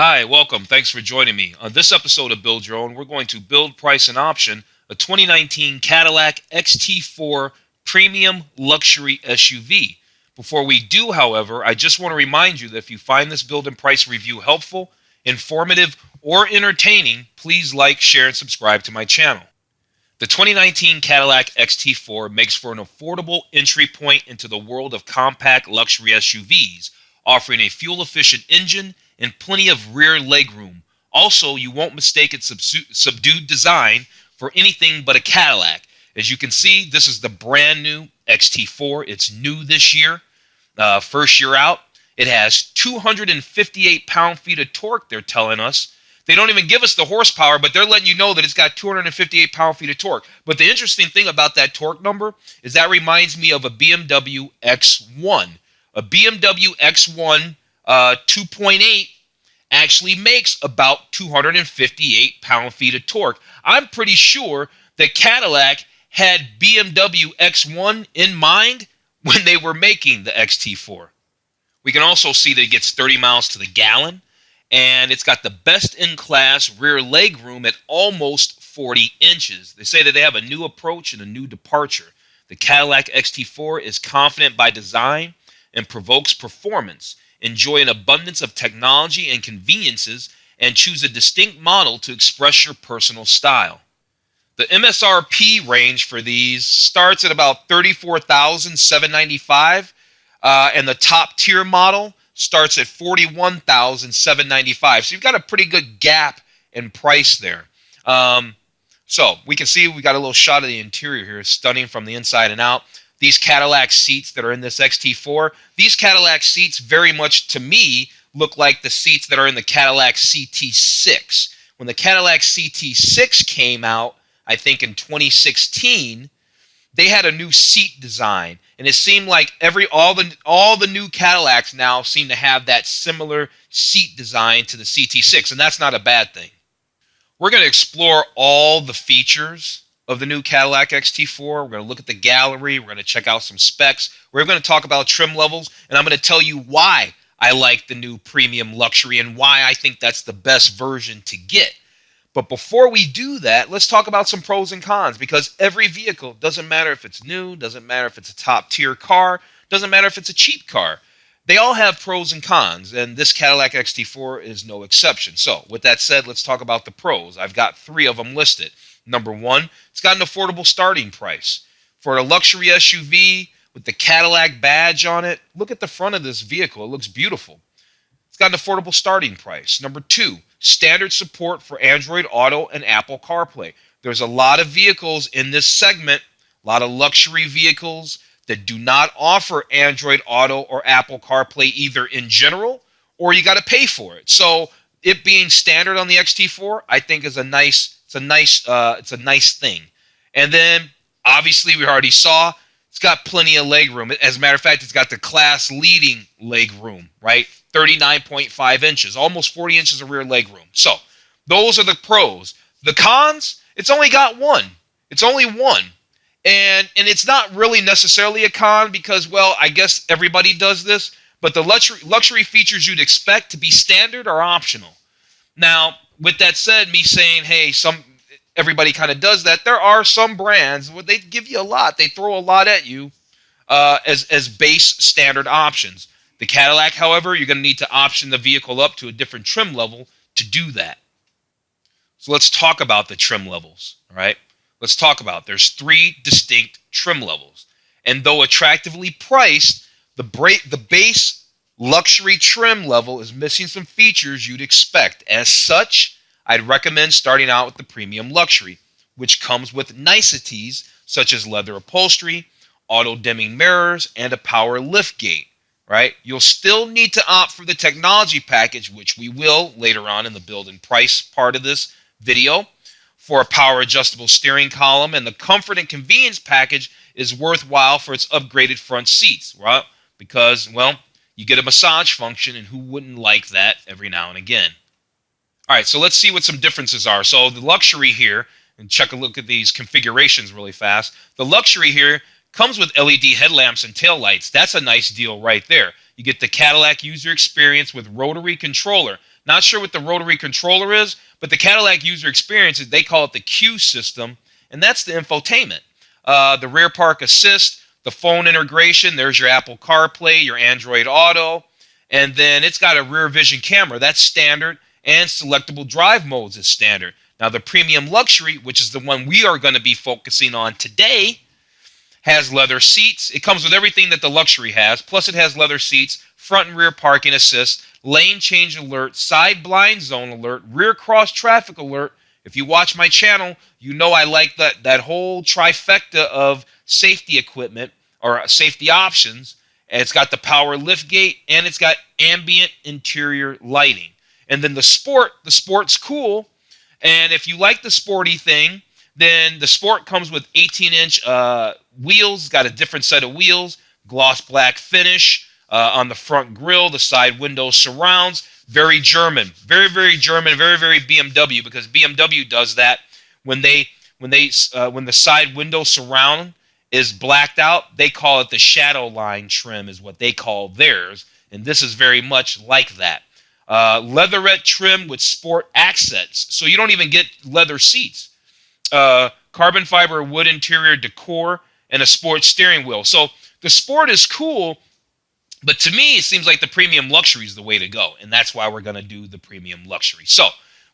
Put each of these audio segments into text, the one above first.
Hi, welcome. Thanks for joining me. On this episode of Build Your Own, we're going to build, price, and option a 2019 Cadillac XT4 Premium Luxury SUV. Before we do, however, I just want to remind you that if you find this build and price review helpful, informative, or entertaining, please like, share, and subscribe to my channel. The 2019 Cadillac XT4 makes for an affordable entry point into the world of compact luxury SUVs, offering a fuel-efficient engine and plenty of rear legroom. Also, you won't mistake its subdued design for anything but a Cadillac. As you can see, this is the brand new XT4. It's new this year, first year out. It has 258 pound-feet of torque, they're telling us. They don't even give us the horsepower, but they're letting you know that it's got 258 pound-feet of torque. But the interesting thing about that torque number is that reminds me of a BMW X1. A BMW X1 2.8 actually makes about 258 pound-feet of torque. I'm pretty sure that Cadillac had BMW X1 in mind when they were making the XT4. We can also see that it gets 30 miles to the gallon, and it's got the best-in-class rear legroom at almost 40 inches. They say that they have a new approach and a new departure. The Cadillac XT4 is confident by design and provokes performance. Enjoy an abundance of technology and conveniences, and choose a distinct model to express your personal style. The MSRP range for these starts at about $34,795, and the top tier model starts at $41,795. So you've got a pretty good gap in price there. So we can see we got a little shot of the interior here, stunning from the inside and out. These Cadillac seats that are in this XT4, these Cadillac seats very much, to me, look like the seats that are in the Cadillac CT6. When the Cadillac CT6 came out, I think in 2016, they had a new seat design, and it seemed like all the new Cadillacs now seem to have that similar seat design to the CT6, and that's not a bad thing. We're going to explore all the features of the new Cadillac XT4. We're going to look at the gallery. We're going to check out some specs. We're going to talk about trim levels, and I'm going to tell you why I like the new premium luxury and why I think that's the best version to get. But before we do that, let's talk about some pros and cons, because every vehicle, doesn't matter if it's new, doesn't matter if it's a top-tier car, doesn't matter if it's a cheap car, they all have pros and cons, and this Cadillac XT4 is no exception. So with that said, let's talk about the pros. I've got 3 of them listed. Number 1, it's got an affordable starting price. For a luxury SUV with the Cadillac badge on it, look at the front of this vehicle. It looks beautiful. It's got an affordable starting price. Number 2, standard support for Android Auto and Apple CarPlay. There's a lot of vehicles in this segment, a lot of luxury vehicles that do not offer Android Auto or Apple CarPlay either in general, or you got to pay for it. So it being standard on the XT4, I think is a nice thing. And then obviously we already saw it's got plenty of legroom. As a matter of fact, it's got the class leading legroom, right? 39.5 inches, almost 40 inches of rear legroom. So those are the pros. The cons, it's only got one. It's only one. And it's not really necessarily a con because, well, I guess everybody does this, but the luxury features you'd expect to be standard are optional. Now, with that said, me saying, hey, everybody kind of does that, there are some brands where they give you a lot. They throw a lot at you as base standard options. The Cadillac, however, you're going to need to option the vehicle up to a different trim level to do that. So let's talk about the trim levels, all right? Let's talk about, there's 3 distinct trim levels. And though attractively priced, the base luxury trim level is missing some features you'd expect. As such, I'd recommend starting out with the premium luxury, which comes with niceties such as leather upholstery, auto-dimming mirrors, and a power liftgate, right? You'll still need to opt for the technology package, which we will later on in the build and price part of this video, for a power adjustable steering column, and the comfort and convenience package is worthwhile for its upgraded front seats, right? Because, well, you get a massage function, and who wouldn't like that every now and again? All right, so let's see what some differences are. So the luxury here, and check a look at these configurations really fast. The luxury here comes with LED headlamps and taillights. That's a nice deal right there. You get the Cadillac user experience with rotary controller. Not sure what the rotary controller is, but the Cadillac user experience, they call it the Q system, and that's the infotainment. The rear park assist, the phone integration, there's your Apple CarPlay, your Android Auto, and then it's got a rear vision camera. That's standard, and selectable drive modes is standard. Now, the premium luxury, which is the one we are going to be focusing on today, has leather seats. It comes with everything that the luxury has, plus it has leather seats, front and rear parking assist, lane change alert, side blind zone alert, rear cross traffic alert. If you watch my channel, you know I like that whole trifecta of safety equipment or safety options. And it's got the power liftgate, and it's got ambient interior lighting. And then the sport's cool. And if you like the sporty thing, then the Sport comes with 18-inch wheels. It's got a different set of wheels, gloss black finish on the front grille, the side window surrounds. Very German, very, very German, very, very BMW, because BMW does that when the side window surround is blacked out. They call it the shadow line trim, is what they call theirs, and this is very much like that. Leatherette trim with Sport accents, so you don't even get leather seats. Carbon fiber wood interior decor, and a Sport steering wheel. So the Sport is cool, but to me, it seems like the premium luxury is the way to go, and that's why we're going to do the premium luxury. So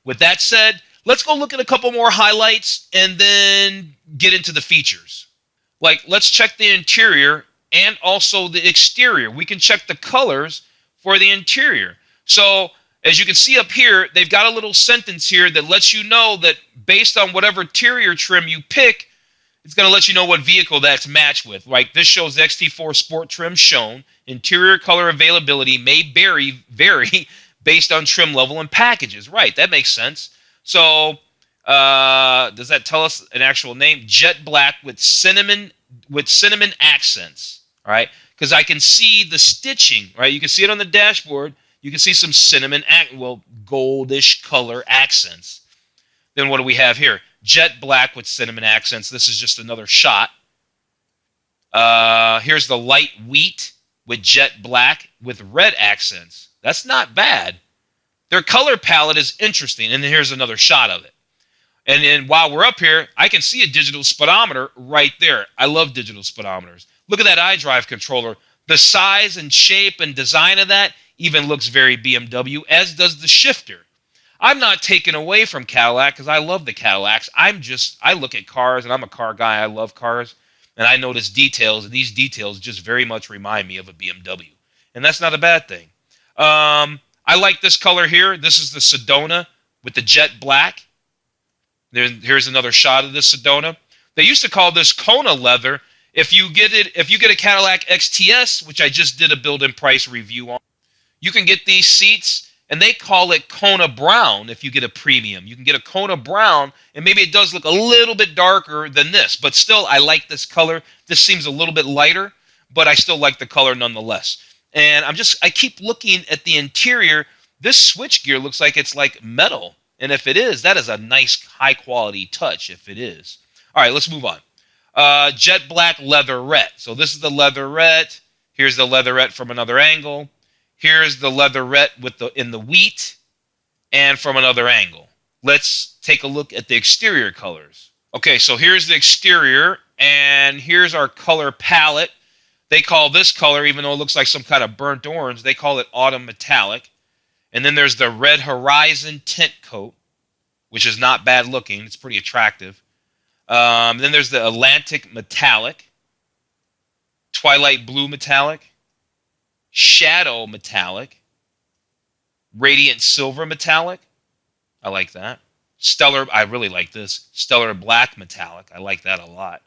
with that said, let's go look at a couple more highlights and then get into the features. Like, let's check the interior and also the exterior. We can check the colors for the interior. So as you can see up here, they've got a little sentence here that lets you know that based on whatever interior trim you pick, it's going to let you know what vehicle that's matched with. Like, this shows the XT4 Sport trim shown. Interior color availability may vary based on trim level and packages. Right, that makes sense. So does that tell us an actual name? Jet black with cinnamon accents. All right, because I can see the stitching. Right, you can see it on the dashboard. You can see some cinnamon, goldish color accents. Then what do we have here? Jet black with cinnamon accents. This is just another shot. Here's the light wheat with jet black with red accents. That's not bad. Their color palette is interesting, and then here's another shot of it. And then while we're up here, I can see a digital speedometer right there. I love digital speedometers. Look at that iDrive controller. The size and shape and design of that even looks very BMW, as does the shifter. I'm not taken away from Cadillac because I love the Cadillacs. I look at cars, and I'm a car guy. I love cars, and I notice details, and these details just very much remind me of a BMW, and that's not a bad thing. I like this color here. This is the Sedona with the jet black. Here's another shot of this Sedona. They used to call this Kona leather. If you get a Cadillac XTS, which I just did a build-in price review on, you can get these seats, and they call it Kona brown if you get a premium. You can get a Kona brown, and maybe it does look a little bit darker than this, but still, I like this color. This seems a little bit lighter, but I still like the color nonetheless. And I keep looking at the interior. This switchgear looks like it's like metal, and if it is, that is a nice high-quality touch if it is. All right, let's move on. Jet black leatherette. So this is the leatherette. Here's the leatherette from another angle. Here's the leatherette in the wheat, and from another angle. Let's take a look at the exterior colors. Okay, so here's the exterior, and here's our color palette. They call this color, even though it looks like some kind of burnt orange, they call it autumn metallic. And then there's the red horizon tint coat, which is not bad looking. It's pretty attractive. Then there's the Atlantic metallic, twilight blue metallic, shadow metallic, radiant silver metallic. I like that. Stellar, I really like this. Stellar black metallic. I like that a lot.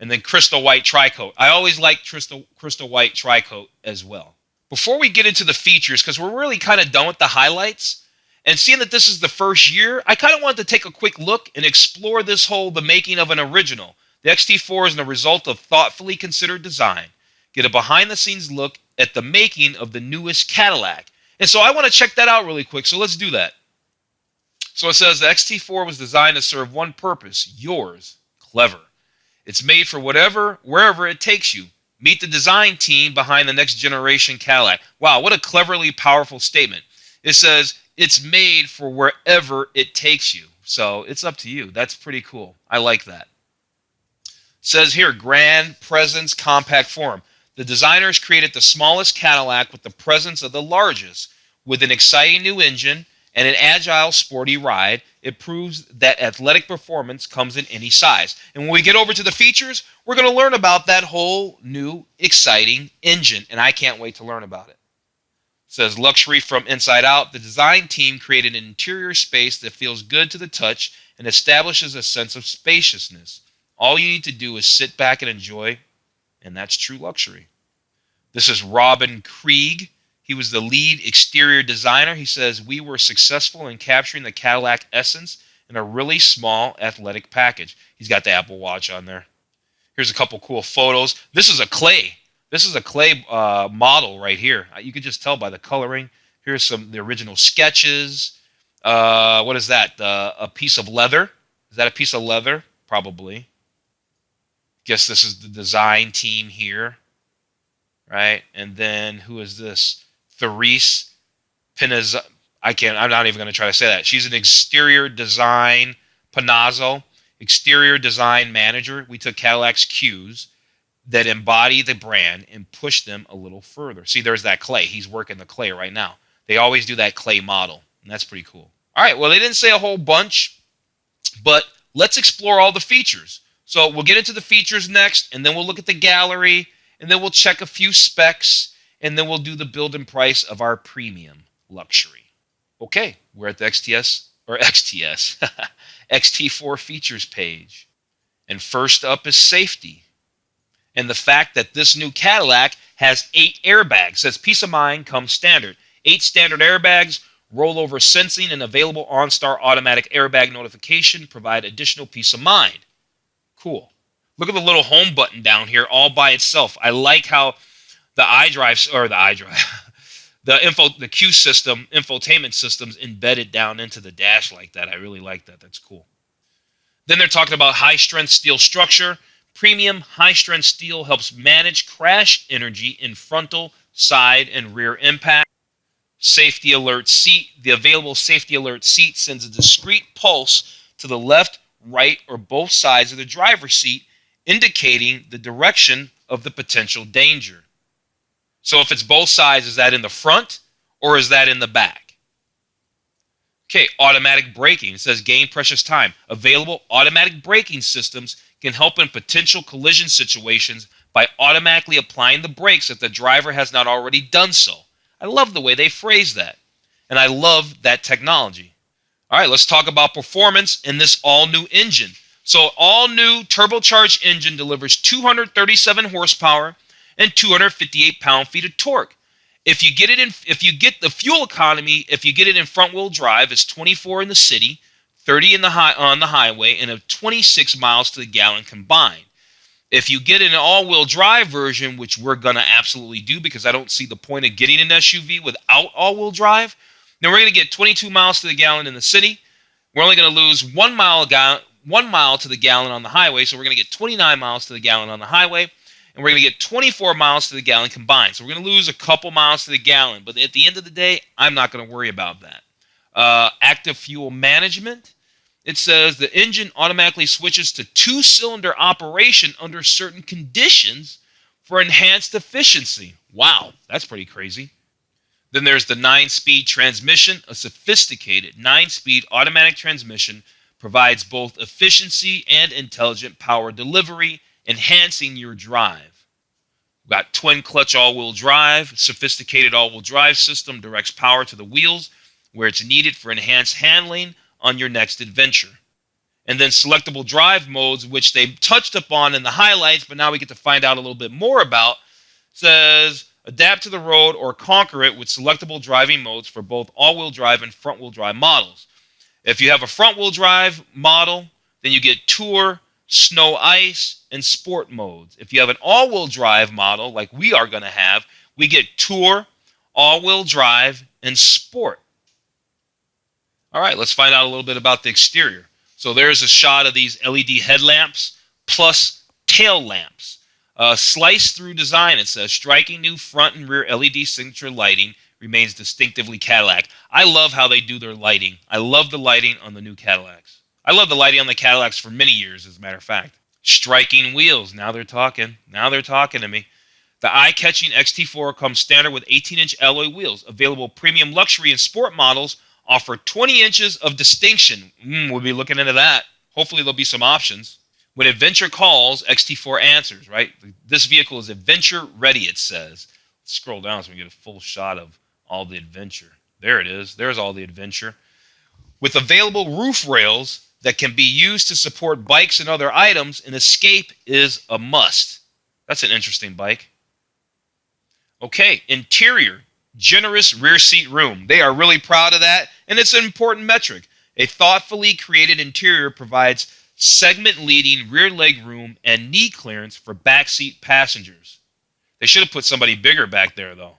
And then crystal white tricoat. I always like crystal white tricoat as well. Before we get into the features, because we're really kind of done with the highlights, and seeing that this is the first year, I kind of wanted to take a quick look and explore the making of an original. The XT4 is the result of thoughtfully considered design. Get a behind-the-scenes look at the making of the newest Cadillac. And so I want to check that out really quick, so let's do that. So it says the XT4 was designed to serve one purpose, yours, clever. It's made for wherever it takes you. Meet the design team behind the next generation Cadillac. Wow, what a cleverly powerful statement. It says it's made for wherever it takes you. So it's up to you. That's pretty cool. I like that. It says here, grand presence compact form. The designers created the smallest Cadillac with the presence of the largest. With an exciting new engine and an agile, sporty ride, it proves that athletic performance comes in any size. And when we get over to the features, we're going to learn about that whole new, exciting engine, and I can't wait to learn about it. It says, luxury from inside out. The design team created an interior space that feels good to the touch and establishes a sense of spaciousness. All you need to do is sit back and enjoy, and that's true luxury. This is Robin Krieg. He was the lead exterior designer. He says, we were successful in capturing the Cadillac essence in a really small athletic package. He's got the Apple Watch on there. Here's a couple cool photos. This is a clay. This is a clay model right here. You can just tell by the coloring. Here's the original sketches. What is that? A piece of leather. Is that a piece of leather? Probably. Guess this is the design team here. Right? And then who is this? Therese Pinaz. I'm not even going to try to say that. She's an exterior design Panazzo, exterior design manager. We took Cadillac's cues that embody the brand and push them a little further. See, there's that clay. He's working the clay right now. They always do that clay model, and that's pretty cool. All right, well, they didn't say a whole bunch, but let's explore all the features. So we'll get into the features next, and then we'll look at the gallery, and then we'll check a few specs, and then we'll do the build and price of our premium luxury. Okay, we're at the XT4 features page. And first up is safety. And the fact that this new Cadillac has 8 airbags. Says peace of mind comes standard. 8 standard airbags, rollover sensing, and available OnStar automatic airbag notification provide additional peace of mind. Cool. Look at the little home button down here all by itself. I like how the the Q system, infotainment system's embedded down into the dash like that. I really like that. That's cool. Then they're talking about high-strength steel structure. Premium high-strength steel helps manage crash energy in frontal, side, and rear impact. Safety alert seat. The available safety alert seat sends a discrete pulse to the left, right, or both sides of the driver's seat, indicating the direction of the potential danger. So if it's both sides, is that in the front or is that in the back? Okay, automatic braking. It says gain precious time. Available automatic braking systems can help in potential collision situations by automatically applying the brakes if the driver has not already done so. I love the way they phrase that, and I love that technology. All right, let's talk about performance in this all-new engine. So all-new turbocharged engine delivers 237 horsepower and 258 pound-feet of torque. If you get the fuel economy, if you get it in front-wheel drive, it's 24 in the city, 30 on the highway, and 26 miles to the gallon combined. If you get an all-wheel drive version, which we're going to absolutely do because I don't see the point of getting an SUV without all-wheel drive, then we're going to get 22 miles to the gallon in the city. We're only going to lose 1 mile to the gallon on the highway, so we're going to get 29 miles to the gallon on the highway. And we're going to get 24 miles to the gallon combined. So we're going to lose a couple miles to the gallon. But at the end of the day, I'm not going to worry about that. Active fuel management. It says the engine automatically switches to 2-cylinder operation under certain conditions for enhanced efficiency. Wow, that's pretty crazy. Then there's the 9-speed transmission. A sophisticated 9-speed automatic transmission provides both efficiency and intelligent power delivery, enhancing your drive. We've got twin clutch all-wheel drive, sophisticated all-wheel drive system directs power to the wheels where it's needed for enhanced handling on your next adventure. And then selectable drive modes, which they touched upon in the highlights, but now we get to find out a little bit more about, says adapt to the road or conquer it with selectable driving modes for both all-wheel drive and front-wheel drive models. If you have a front-wheel drive model, then you get Tour, Snow, Ice, and Sport modes. If you have an all-wheel drive model, like we are going to have, we get Tour, all-wheel drive, and Sport. All right, let's find out a little bit about the exterior. So there's a shot of these LED headlamps plus tail lamps. Slice-through design, it says, striking new front and rear LED signature lighting remains distinctively Cadillac. I love how they do their lighting. I love the lighting on the new Cadillacs. I love the lighting on the Cadillacs for many years, as a matter of fact. Striking wheels. Now they're talking. Now they're talking to me. The eye-catching XT4 comes standard with 18-inch alloy wheels. Available premium luxury and sport models offer 20 inches of distinction. We'll be looking into that. Hopefully there'll be some options. When adventure calls, XT4 answers, right? This vehicle is adventure ready, it says. Let's scroll down so we get a full shot of all the adventure. There it is. There's all the adventure. With available roof rails that can be used to support bikes and other items, an escape is a must. That's an interesting bike. Okay, interior. Generous rear seat room. They are really proud of that, and it's an important metric. A thoughtfully created interior provides segment-leading rear leg room and knee clearance for backseat passengers. They should have put somebody bigger back there, though.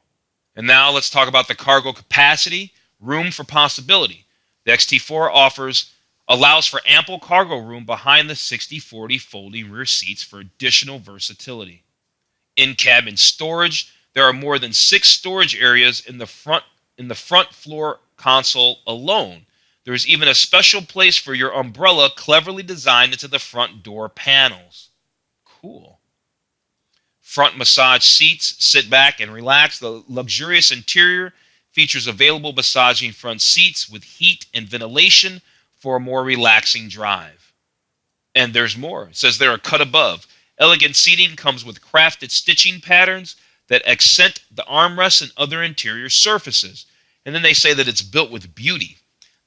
And now let's talk about the cargo capacity, room for possibility. The XT4 allows for ample cargo room behind the 60/40 folding rear seats for additional versatility. In-cabin storage. There are more than 6 storage areas in the front floor console alone. There is even a special place for your umbrella cleverly designed into the front door panels. Cool. Front massage seats. Sit back and relax. The luxurious interior features available massaging front seats with heat and ventilation for a more relaxing drive. And there's more. It says they're a cut above. Elegant seating comes with crafted stitching patterns that accent the armrests and other interior surfaces. And then they say that it's built with beauty.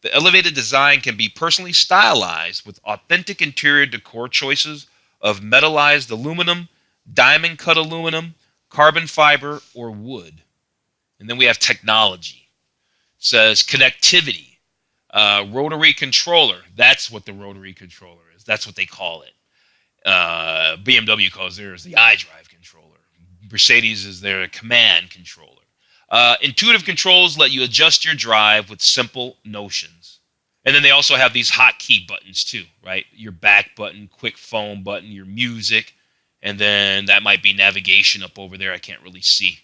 The elevated design can be personally stylized with authentic interior decor choices of metallized aluminum, diamond cut aluminum, carbon fiber, or wood. And then we have technology. It says connectivity, rotary controller. That's what the rotary controller is. That's what they call it. BMW calls theirs the iDrive controller. Mercedes is their command controller. Intuitive controls let you adjust your drive with simple notions. And then they also have these hotkey buttons too, right? Your back button, quick phone button, your music, and then that might be navigation up over there. I can't really see.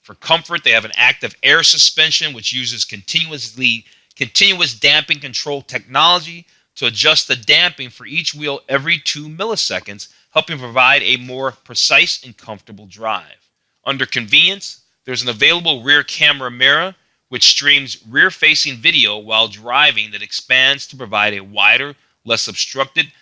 For comfort, they have an active air suspension which uses continuous damping control technology to adjust the damping for each wheel every 2 milliseconds, helping provide a more precise and comfortable drive. Under convenience, there's an available rear camera mirror which streams rear-facing video while driving that expands to provide a wider, less obstructed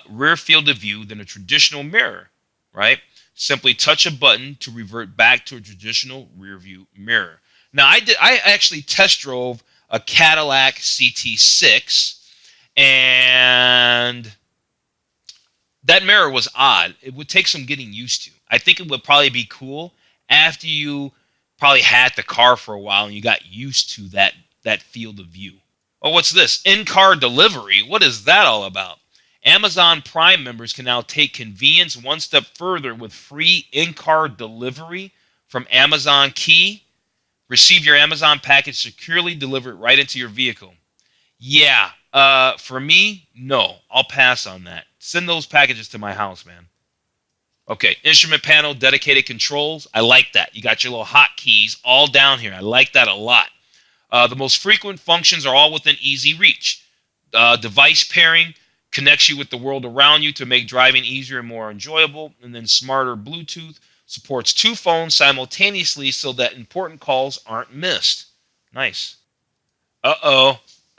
rear field of view than a traditional mirror, right? Simply touch a button to revert back to a traditional rear view mirror. Now, I actually test drove a Cadillac CT6, and that mirror was odd. It would take some getting used to. I think it would probably be cool after you probably had the car for a while and you got used to that field of view. Oh, what's this? In-car delivery. What is that all about? Amazon Prime members can now take convenience one step further with free in-car delivery from Amazon Key. Receive your Amazon package securely delivered right into your vehicle. Yeah, for me, no. I'll pass on that. Send those packages to my house, man. Okay, instrument panel, dedicated controls. I like that. You got your little hotkeys all down here. I like that a lot. The most frequent functions are all within easy reach. Device pairing connects you with the world around you to make driving easier and more enjoyable. And then smarter Bluetooth supports 2 phones simultaneously so that important calls aren't missed. Nice.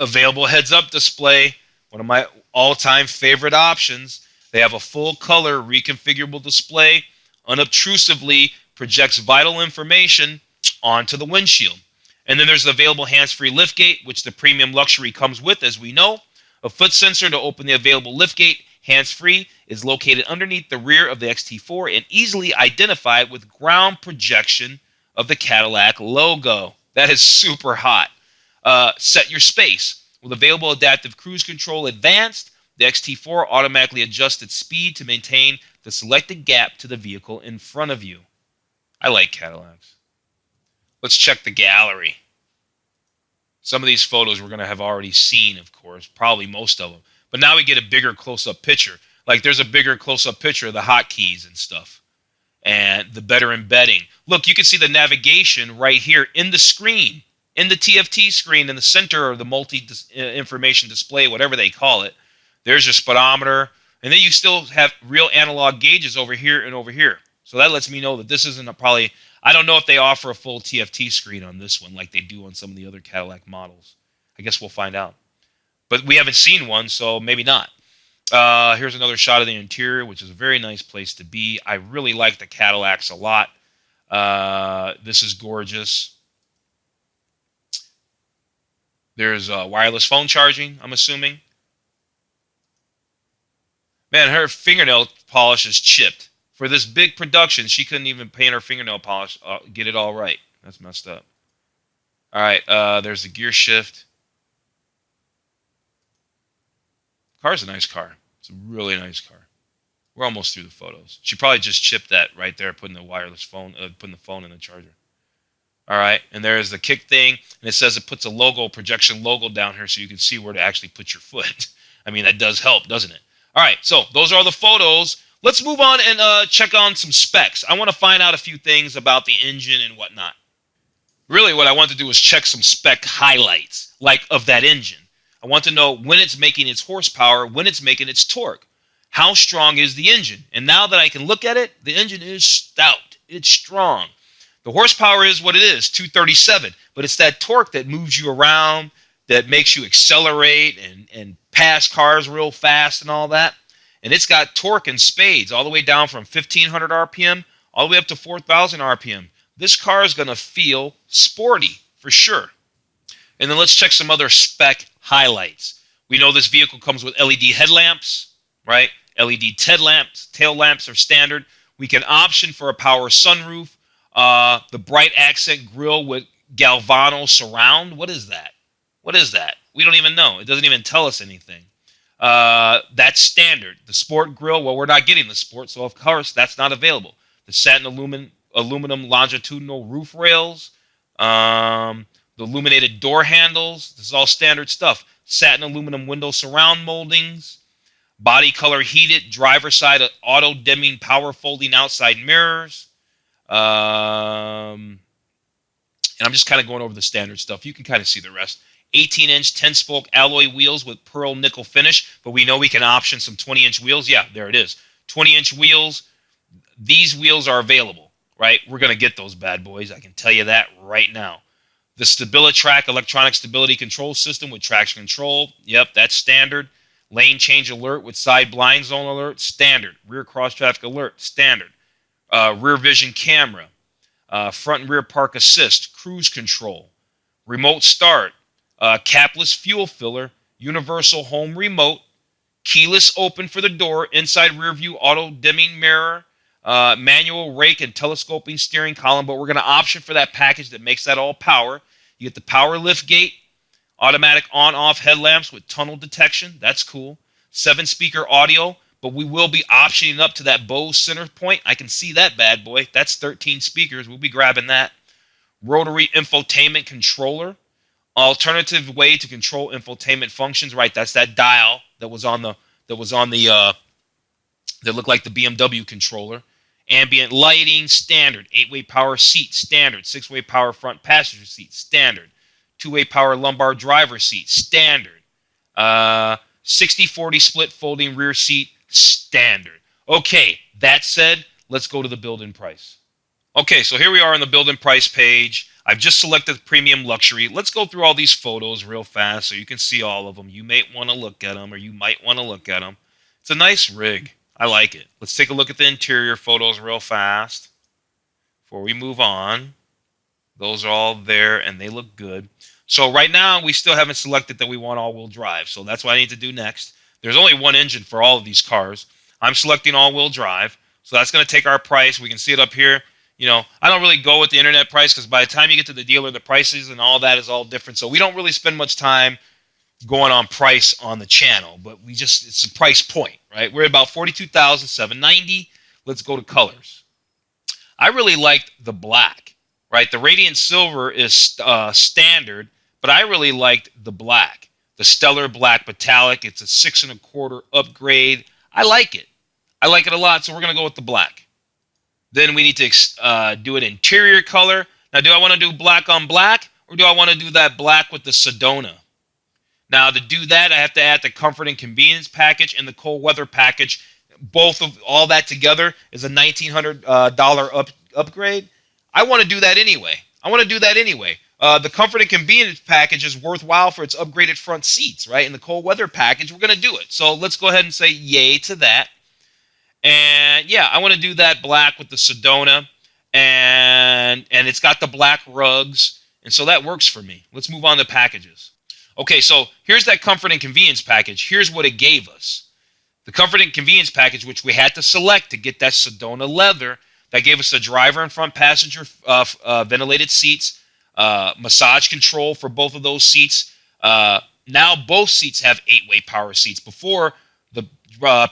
Available heads-up display, one of my all-time favorite options. They have a full-color reconfigurable display, unobtrusively projects vital information onto the windshield. And then there's the available hands-free liftgate, which the premium luxury comes with, as we know. A foot sensor to open the available liftgate, hands-free, is located underneath the rear of the XT4 and easily identified with ground projection of the Cadillac logo. That is super hot. Set your space. With available adaptive cruise control advanced, the XT4 automatically adjusts its speed to maintain the selected gap to the vehicle in front of you. I like Cadillacs. Let's check the gallery. Some of these photos we're going to have already seen, of course, probably most of them. But now we get a bigger close-up picture. Like there's a bigger close-up picture of the hotkeys and stuff. and the better embedding. Look, you can see the navigation right here in the screen, in the TFT screen in the center of the multi-information display, whatever they call it. There's your speedometer, and then you still have real analog gauges over here and over here. So that lets me know that this isn't probably, I don't know if they offer a full TFT screen on this one like they do on some of the other Cadillac models. I guess we'll find out. But we haven't seen one, so maybe not. Here's another shot of the interior, which is a very nice place to be. I really like the Cadillacs a lot. This is gorgeous. There's wireless phone charging, I'm assuming. Man, her fingernail polish is chipped. For this big production, she couldn't even paint her fingernail polish, get it all right. That's messed up. All right, there's the gear shift. Car's a nice car. It's a really nice car. We're almost through the photos. She probably just chipped that right there, putting the wireless phone, putting the phone in the charger. All right, and there's the kick thing, and it says it puts a logo, projection logo down here so you can see where to actually put your foot. I mean, that does help, doesn't it? All right, so those are all the photos. Let's move on and check on some specs. I want to find out a few things about the engine and whatnot. Really, what I want to do is check some spec highlights, like of that engine. I want to know when it's making its horsepower, when it's making its torque. How strong is the engine? And now that I can look at it, the engine is stout. It's strong. The horsepower is what it is, 237. But it's that torque that moves you around, that makes you accelerate and pass cars real fast and all that. And it's got torque in spades all the way down from 1,500 RPM all the way up to 4,000 RPM. This car is going to feel sporty for sure. And then let's check some other spec highlights. We know this vehicle comes with LED headlamps, right? LED tail lamps are standard. We can option for a power sunroof. The bright accent grille with Galvano surround. What is that? What is that? We don't even know. It doesn't even tell us anything. That's standard. The sport grille, well, we're not getting the sport, so of course that's not available. The satin aluminum longitudinal roof rails, the illuminated door handles, this is all standard stuff. Satin aluminum window surround moldings, body color heated, driver side auto dimming power folding outside mirrors. And I'm just kind of going over the standard stuff. You can kind of see the rest. 18-inch 10-spoke alloy wheels with pearl nickel finish, but we know we can option some 20-inch wheels. Yeah, there it is. 20-inch wheels. These wheels are available, right? We're going to get those bad boys. I can tell you that right now. The StabiliTrak electronic stability control system with traction control. Yep, that's standard. Lane change alert with side blind zone alert. Standard. Rear cross traffic alert. Standard. Rear vision camera. Front and rear park assist. Cruise control. Remote start. Capless fuel filler. Universal home remote. Keyless open for the door. Inside rear view auto dimming mirror. Manual rake and telescoping steering column, but we're going to option for that package that makes that all power. You get the power lift gate, automatic on-off headlamps with tunnel detection. That's cool. 7-speaker audio, but we will be optioning up to that Bose center point. I can see that bad boy. That's 13 speakers. We'll be grabbing that. Rotary infotainment controller. Alternative way to control infotainment functions. Right, that's that dial that looked like the BMW controller. Ambient lighting, standard. 8-way power seat, standard. 6-way power front passenger seat, standard. 2-way power lumbar driver seat, standard. 60-40 split folding rear seat, standard. Okay, that said, let's go to the build-in price. Okay, so here we are on the build-in price page. I've just selected premium luxury. Let's go through all these photos real fast so you can see all of them. You may want to look at them, or you might want to look at them. It's a nice rig. I like it. Let's take a look at the interior photos real fast before we move on. Those are all there, and they look good. So right now, we still haven't selected that we want all-wheel drive, so that's what I need to do next. There's only one engine for all of these cars. I'm selecting all-wheel drive, so that's going to take our price. We can see it up here. You know, I don't really go with the internet price because by the time you get to the dealer, the prices and all that is all different. So we don't really spend much time going on price on the channel, but it's a price point, right? We're at about $42,790. Let's go to colors. I really liked the black, right? The Radiant Silver is standard, but I really liked the black. The Stellar Black Metallic, it's a 6 1/4 upgrade. I like it. I like it a lot, so we're going to go with the black. Then we need to do an interior color. Now, do I want to do black on black, or do I want to do that black with the Sedona? Now, to do that, I have to add the comfort and convenience package and the cold weather package. Both of all that together is a $1,900 upgrade. I want to do that anyway. The comfort and convenience package is worthwhile for its upgraded front seats, right? And the cold weather package, we're going to do it. So let's go ahead and say yay to that. And yeah, I want to do that black with the Sedona, and it's got the black rugs, and so that works for me. Let's move on to packages. Okay, so here's that comfort and convenience package. Here's what it gave us. The comfort and convenience package, which we had to select to get that Sedona leather, that gave us the driver and front passenger ventilated seats, massage control for both of those seats. Now both seats have 8-way power seats. Before, the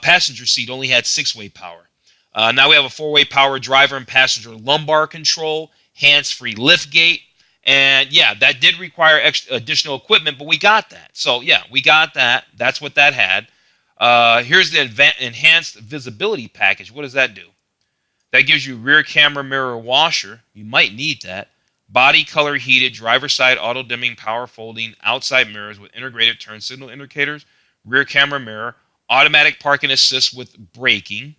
passenger seat only had 6-way power. Now we have a 4-way power driver and passenger lumbar control, hands-free liftgate. And yeah, that did require additional equipment, but we got that. So yeah, we got that. That's what that had. Here's the enhanced visibility package. What does that do? That gives you rear camera mirror washer. You might need that. Body color heated, driver side auto dimming, power folding, outside mirrors with integrated turn signal indicators, rear camera mirror, automatic parking assist with braking,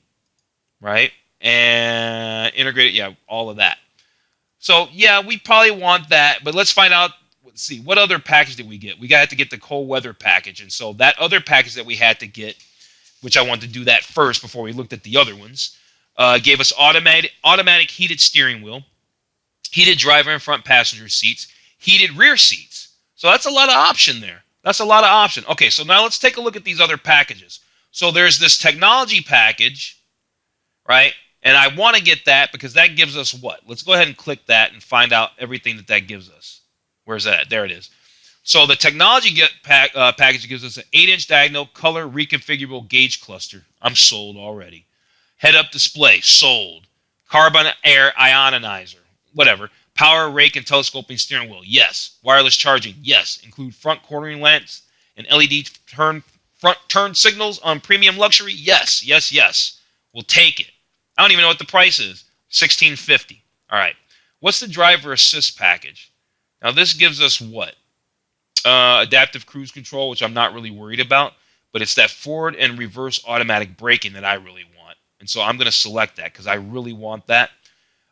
right? And integrated, yeah, all of that. So yeah, we probably want that, but let's find out. Let's see, what other package did we get? We got to get the cold weather package, and so that other package that we had to get, which I wanted to do that first before we looked at the other ones, gave us automatic heated steering wheel, heated driver and front passenger seats, heated rear seats. So that's a lot of option there. That's a lot of option. Okay, so now let's take a look at these other packages. So there's this technology package, right? And I want to get that because that gives us what? Let's go ahead and click that and find out everything that gives us. Where's that at? There it is. So the technology package gives us an 8-inch diagonal color reconfigurable gauge cluster. I'm sold already. Head-up display, sold. Carbon air ionizer, whatever. Power rake and telescoping steering wheel, yes. Wireless charging, yes. Include front cornering lamps and LED front turn signals on premium luxury, yes, yes, yes. We'll take it. I don't even know what the price is. $1,650. All right. What's the driver assist package? Now this gives us what? Adaptive cruise control, which I'm not really worried about, but it's that forward and reverse automatic braking that I really want. And so I'm going to select that because I really want that.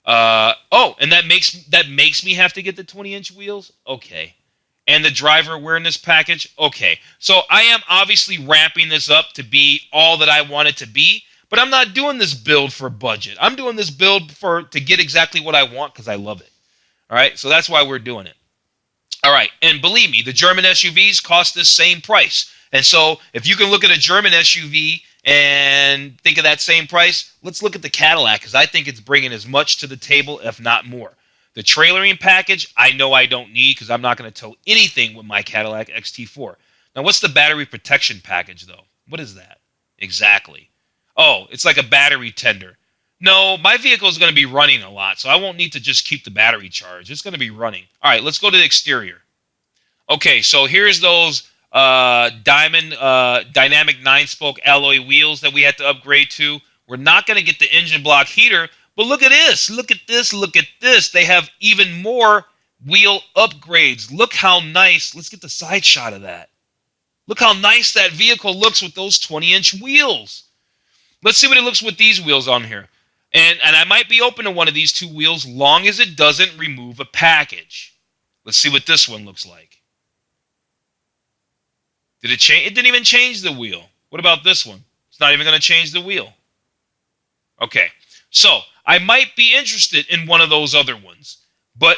And that makes me have to get the 20-inch wheels? Okay. And the driver awareness package? Okay. So I am obviously ramping this up to be all that I want it to be, but I'm not doing this build for budget. I'm doing this build to get exactly what I want because I love it. All right? So that's why we're doing it. All right, and believe me, the German SUVs cost the same price. And so if you can look at a German SUV and think of that same price, let's look at the Cadillac because I think it's bringing as much to the table, if not more. The trailering package, I know I don't need because I'm not going to tow anything with my Cadillac XT4. Now, what's the battery protection package, though? What is that? Exactly. Oh, it's like a battery tender. No, my vehicle is going to be running a lot, so I won't need to just keep the battery charged. It's going to be running. All right, let's go to the exterior. Okay, so here's those dynamic 9-spoke alloy wheels that we had to upgrade to. We're not going to get the engine block heater, but look at this. Look at this. Look at this. They have even more wheel upgrades. Look how nice. Let's get the side shot of that. Look how nice that vehicle looks with those 20-inch wheels. Let's see what it looks with these wheels on here. And I might be open to one of these two wheels long as it doesn't remove a package. Let's see what this one looks like. Did it change? It didn't even change the wheel. What about this one? It's not even going to change the wheel. Okay, so I might be interested in one of those other ones, but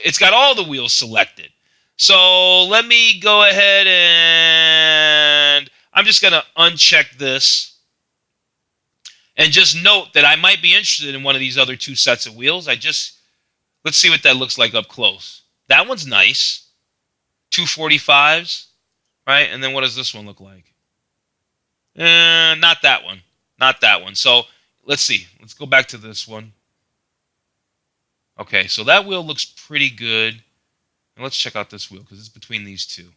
it's got all the wheels selected. So let me go ahead and I'm just going to uncheck this. And just note that I might be interested in one of these other two sets of wheels. Let's see what that looks like up close. That one's nice. 245s, right? And then what does this one look like? Not that one. Not that one. So let's see. Let's go back to this one. Okay, so that wheel looks pretty good. And let's check out this wheel because it's between these two.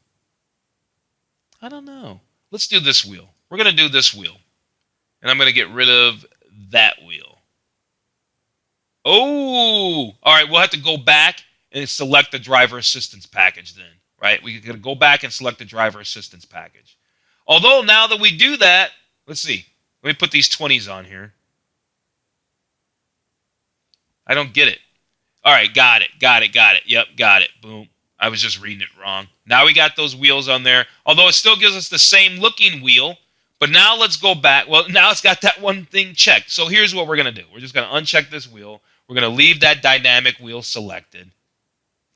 I don't know. Let's do this wheel. We're going to do this wheel. And I'm going to get rid of that wheel. Oh, all right. We'll have to go back and select the driver assistance package then, right? We're going to go back and select the driver assistance package. Although now that we do that, let's see. Let me put these 20s on here. I don't get it. All right, got it. Yep, got it. Boom. I was just reading it wrong. Now we got those wheels on there. Although it still gives us the same looking wheel. But now let's go back. Well, now it's got that one thing checked. So here's what we're going to do. We're just going to uncheck this wheel. We're going to leave that dynamic wheel selected.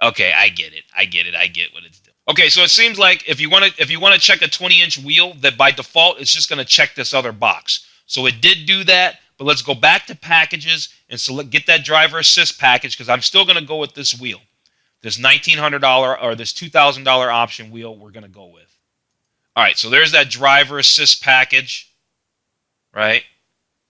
Okay, I get it. I get what it's doing. Okay, so it seems like if you want to check a 20-inch wheel, that by default it's just going to check this other box. So it did do that, but let's go back to packages and get that driver assist package because I'm still going to go with this wheel. This $1,900 or this $2,000 option wheel we're going to go with. All right, so there's that driver assist package, right?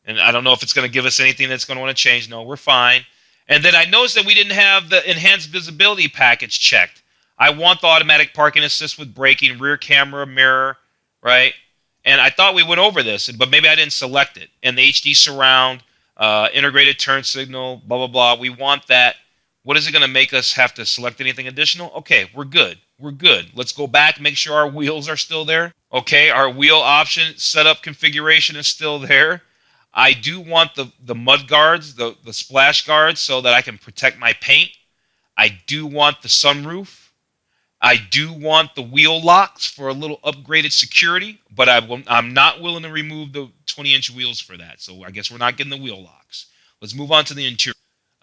And I don't know if it's going to give us anything that's going to want to change. No, we're fine. And then I noticed that we didn't have the enhanced visibility package checked. I want the automatic parking assist with braking, rear camera, mirror, right? And I thought we went over this, but maybe I didn't select it. And the HD surround, integrated turn signal, blah, blah, blah. We want that. What is it going to make us have to select anything additional? Okay, we're good. We're good. Let's go back, make sure our wheels are still there. Okay, our wheel option setup configuration is still there. I do want the mud guards, the splash guards, so that I can protect my paint. I do want the sunroof. I do want the wheel locks for a little upgraded security, but I'm not willing to remove the 20-inch wheels for that. So I guess we're not getting the wheel locks. Let's move on to the interior.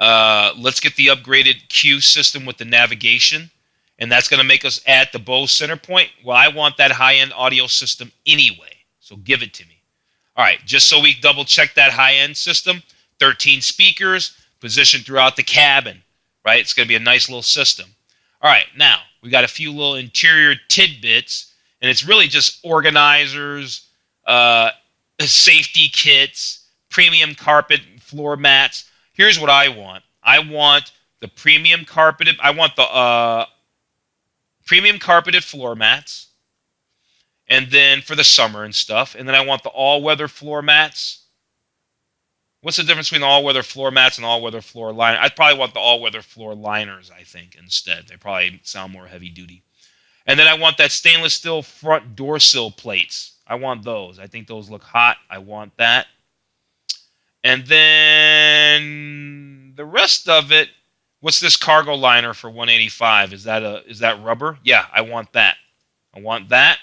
Let's get the upgraded Q system with the navigation, and that's going to make us add the Bose center point. Well, I want that high-end audio system anyway, so give it to me. All right, just so we double-check that high-end system, 13 speakers positioned throughout the cabin, right? It's going to be a nice little system. All right, now, we got a few little interior tidbits, and it's really just organizers, safety kits, premium carpet, floor mats. Here's what I want. I want the premium carpeted. I want the premium carpeted floor mats, and then for the summer and stuff. And then I want the all-weather floor mats. What's the difference between the all-weather floor mats and all-weather floor liner? I'd probably want the all-weather floor liners, I think, instead. They probably sound more heavy-duty. And then I want that stainless steel front door sill plates. I want those. I think those look hot. I want that. And then the rest of it, what's this cargo liner for $185? Is that rubber? Yeah, I want that. I want that.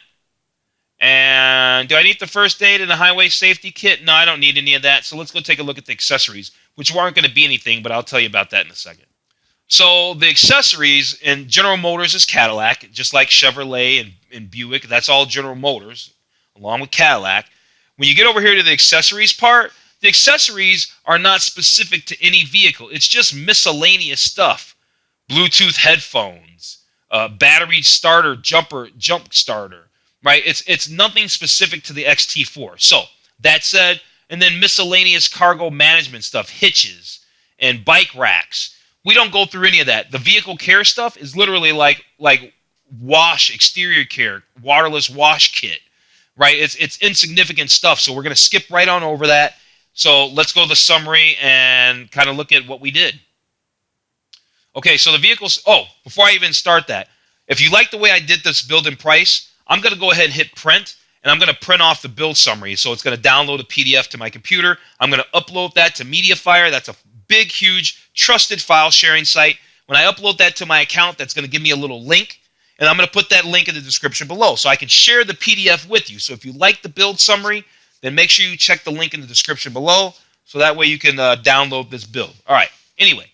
And do I need the first aid and the highway safety kit? No, I don't need any of that. So let's go take a look at the accessories, which aren't going to be anything, but I'll tell you about that in a second. So the accessories in General Motors is Cadillac, just like Chevrolet and Buick. That's all General Motors, along with Cadillac. When you get over here to the accessories part, the accessories are not specific to any vehicle. It's just miscellaneous stuff. Bluetooth headphones, battery starter, jump starter, right? It's nothing specific to the XT4. So that said, and then miscellaneous cargo management stuff, hitches and bike racks. We don't go through any of that. The vehicle care stuff is literally like wash, exterior care, waterless wash kit, right? It's insignificant stuff. So we're going to skip right on over that. So let's go to the summary and kind of look at what we did. Okay, so the vehicles, before I even start that, if you like the way I did this build and price, I'm going to go ahead and hit print, and I'm going to print off the build summary. So it's going to download a PDF to my computer. I'm going to upload that to MediaFire. That's a big, huge, trusted file sharing site. When I upload that to my account, that's going to give me a little link, and I'm going to put that link in the description below so I can share the PDF with you. So if you like the build summary, then make sure you check the link in the description below so that way you can download this build. All right, anyway,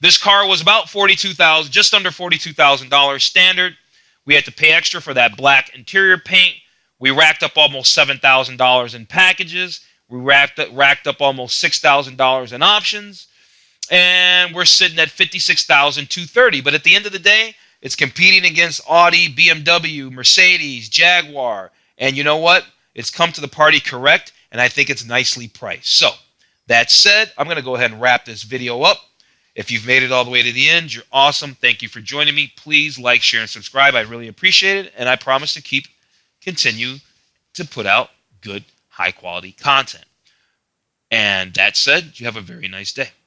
this car was about $42,000, just under $42,000 standard. We had to pay extra for that black interior paint. We racked up almost $7,000 in packages. We racked up almost $6,000 in options. And we're sitting at $56,230. But at the end of the day, it's competing against Audi, BMW, Mercedes, Jaguar. And you know what? It's come to the party correct, and I think it's nicely priced. So, that said, I'm going to go ahead and wrap this video up. If you've made it all the way to the end, you're awesome. Thank you for joining me. Please like, share, and subscribe. I really appreciate it, and I promise to continue to put out good, high-quality content. And that said, you have a very nice day.